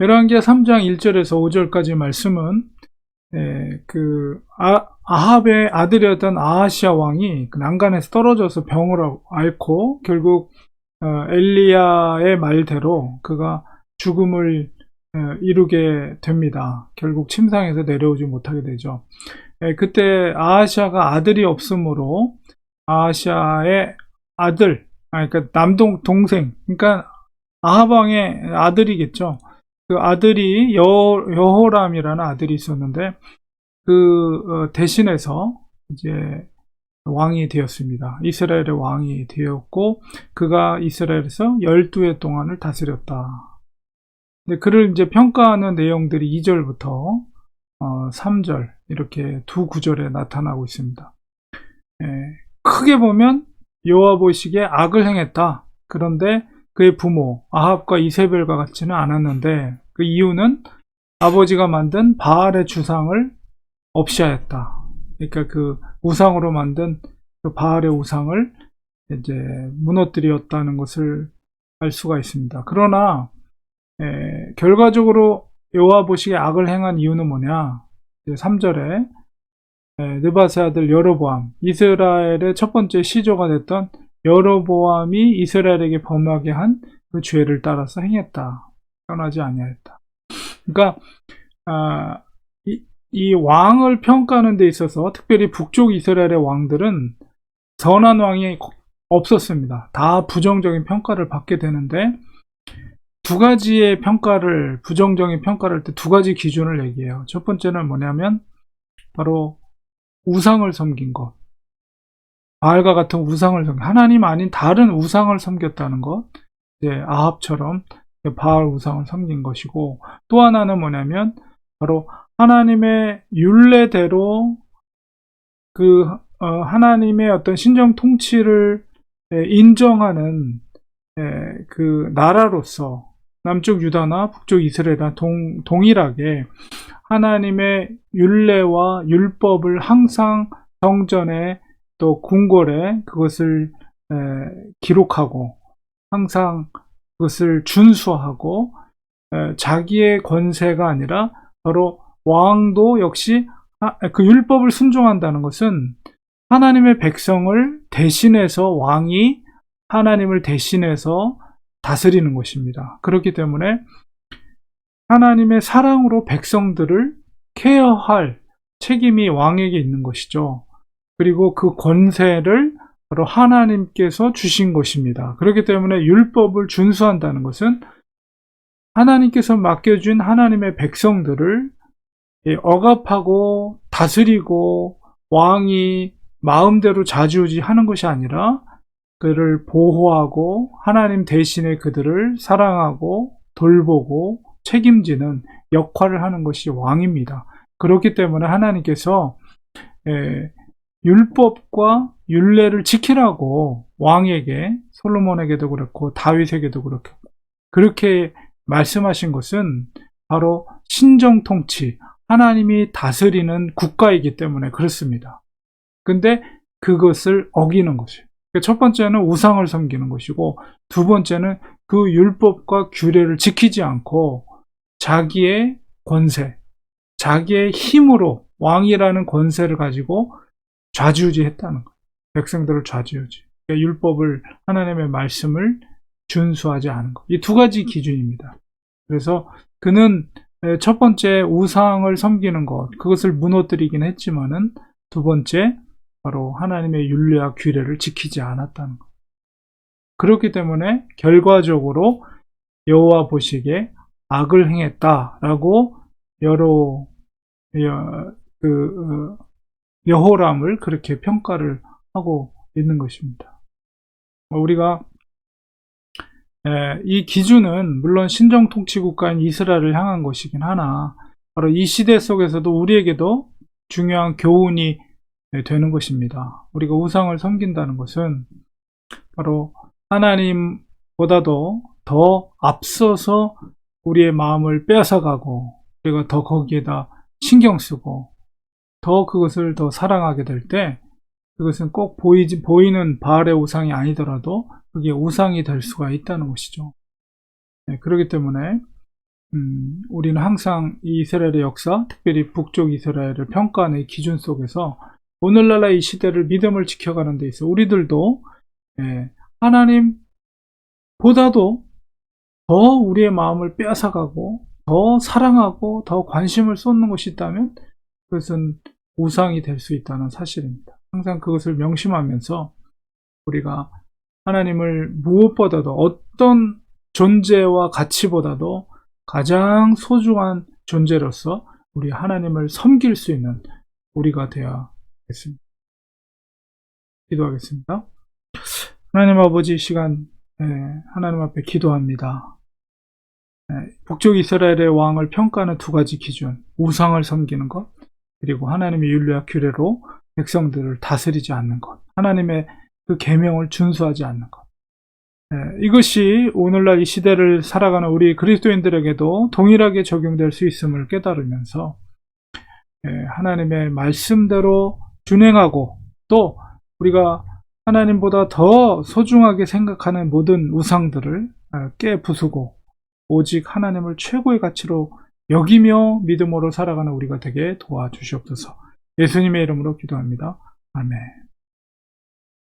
열왕기하 3장 1절에서 5절까지 말씀은 아합의 아들이었던 아하시아 왕이 그 난간에서 떨어져서 병을 앓고 결국 엘리야의 말대로 그가 죽음을 이루게 됩니다. 결국 침상에서 내려오지 못하게 되죠. 그때 아하시아가 아들이 없으므로 아하시아의 아들, 그러니까 동생, 그러니까 아합 왕의 아들이겠죠. 그 아들이 여호람이라는 아들이 있었는데 대신해서 이제 왕이 되었습니다. 이스라엘의 왕이 되었고 그가 이스라엘에서 12해 동안을 다스렸다. 근데 그를 이제 평가하는 내용들이 2절부터 3절 이렇게 두 구절에 나타나고 있습니다. 크게 보면 여호와 보시기에 악을 행했다. 그런데 그의 부모 아합과 이세벨과 같지는 않았는데 그 이유는 아버지가 만든 바알의 주상을 없이 하였다. 그러니까 그 우상으로 만든 그 바알의 우상을 이제 무너뜨렸다는 것을 알 수가 있습니다. 그러나 결과적으로 여호와 보시기에 악을 행한 이유는 뭐냐? 3절에 느바세 아들 여로보암, 이스라엘의 첫 번째 시조가 됐던 여로보암이 이스라엘에게 범하게 한 그 죄를 따라서 행했다. 떠나지 아니하였다. 그러니까 이 왕을 평가하는 데 있어서 특별히 북쪽 이스라엘의 왕들은 선한 왕이 없었습니다. 다 부정적인 평가를 받게 되는데 두 가지의 평가를, 부정적인 평가를 할 때 두 가지 기준을 얘기해요. 첫 번째는 뭐냐면 바로 우상을 섬긴 것, 바알과 같은 우상을 섬긴, 하나님 아닌 다른 우상을 섬겼다는 것, 이제 아합처럼 바알 우상을 섬긴 것이고, 또 하나는 뭐냐면 바로 하나님의 율례대로 하나님의 어떤 신정 통치를 인정하는 그 나라로서 남쪽 유다나 북쪽 이스라엘이나 동일하게 하나님의 율례와 율법을 항상 성전에 또 궁궐에 그것을 기록하고 항상 그것을 준수하고 자기의 권세가 아니라 바로 왕도 역시 그 율법을 순종한다는 것은 하나님의 백성을 대신해서 왕이 하나님을 대신해서 다스리는 것입니다. 그렇기 때문에 하나님의 사랑으로 백성들을 케어할 책임이 왕에게 있는 것이죠. 그리고 그 권세를 바로 하나님께서 주신 것입니다. 그렇기 때문에 율법을 준수한다는 것은 하나님께서 맡겨준 하나님의 백성들을 억압하고 다스리고 왕이 마음대로 좌지우지하는 것이 아니라 그를 보호하고 하나님 대신에 그들을 사랑하고 돌보고 책임지는 역할을 하는 것이 왕입니다. 그렇기 때문에 하나님께서 율법과 율례를 지키라고 왕에게, 솔로몬에게도 그렇고 다윗에게도 그렇게 말씀하신 것은 바로 신정통치, 하나님이 다스리는 국가이기 때문에 그렇습니다. 근데 그것을 어기는 것이에요. 첫 번째는 우상을 섬기는 것이고, 두 번째는 그 율법과 규례를 지키지 않고 자기의 권세, 자기의 힘으로 왕이라는 권세를 가지고 좌지우지했다는 거예요. 백성들을 좌지우지. 그러니까 율법을, 하나님의 말씀을 준수하지 않은 것. 이 두 가지 기준입니다. 그래서 그는 첫 번째 우상을 섬기는 것, 그것을 무너뜨리긴 했지만은 두 번째 바로 하나님의 율례와 규례를 지키지 않았다는 것. 그렇기 때문에 결과적으로 여호와 보시기에 악을 행했다라고 여호람을 그렇게 평가를 하고 있는 것입니다. 우리가 이 기준은 물론 신정통치국가인 이스라엘을 향한 것이긴 하나 바로 이 시대 속에서도 우리에게도 중요한 교훈이 되는 것입니다. 우리가 우상을 섬긴다는 것은 바로 하나님보다도 더 앞서서 우리의 마음을 빼앗아가고 우리가 더 거기에다 신경 쓰고 더 그것을 더 사랑하게 될 때 그것은 꼭 보이는 바알의 우상이 아니더라도 그게 우상이 될 수가 있다는 것이죠. 그렇기 때문에 우리는 항상 이 이스라엘의 역사, 특별히 북쪽 이스라엘을 평가하는 이 기준 속에서 오늘날 이 시대를 믿음을 지켜가는 데 있어 우리들도 하나님보다도 더 우리의 마음을 빼앗아가고 더 사랑하고 더 관심을 쏟는 것이 있다면 그것은 우상이 될 수 있다는 사실입니다. 항상 그것을 명심하면서 우리가 하나님을 무엇보다도 어떤 존재와 가치보다도 가장 소중한 존재로서 우리 하나님을 섬길 수 있는 우리가 되어야겠습니다. 기도하겠습니다. 하나님 아버지, 이 시간 하나님 앞에 기도합니다. 북쪽 이스라엘의 왕을 평가하는 두 가지 기준, 우상을 섬기는 것, 그리고 하나님의 율례와 규례로 백성들을 다스리지 않는 것, 하나님의 그 계명을 준수하지 않는 것. 이것이 오늘날 이 시대를 살아가는 우리 그리스도인들에게도 동일하게 적용될 수 있음을 깨달으면서 하나님의 말씀대로 준행하고 또 우리가 하나님보다 더 소중하게 생각하는 모든 우상들을 깨부수고 오직 하나님을 최고의 가치로 여기며 믿음으로 살아가는 우리가 되게 도와주시옵소서. 예수님의 이름으로 기도합니다. 아멘.